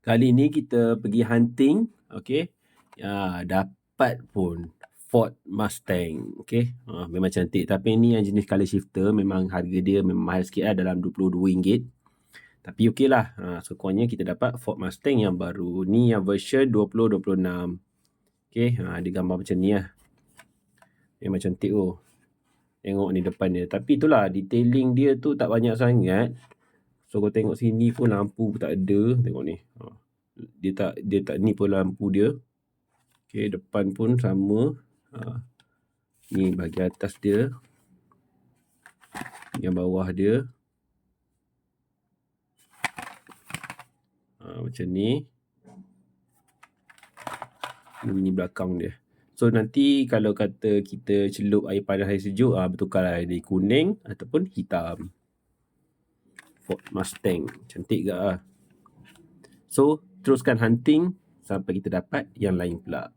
Kali ni kita pergi hunting, okey. Dapat pun Ford Mustang, okey. Memang cantik, tapi ni yang jenis color shifter, memang harga dia memang mahal sikit lah, dalam RM22. Tapi okey lah, sekurangnya kita dapat Ford Mustang yang baru. Ni yang version 2026. Okey, ada gambar macam ni lah. Memang cantik tu. Tengok ni depan dia. Tapi itulah, detailing dia tu tak banyak sangat. So kau tengok sini pun lampu pun tak ada. Tengok ni. Dia tak ni pun lampu dia. Okey, depan pun sama. Ni bahagian atas dia. Yang bawah dia. Macam ni. Ini belakang dia. So nanti kalau kata kita celup air panas air sejuk, bertukarlah dari kuning ataupun hitam. Ford Mustang. Cantik ke? So teruskan hunting sampai kita dapat yang lain pula.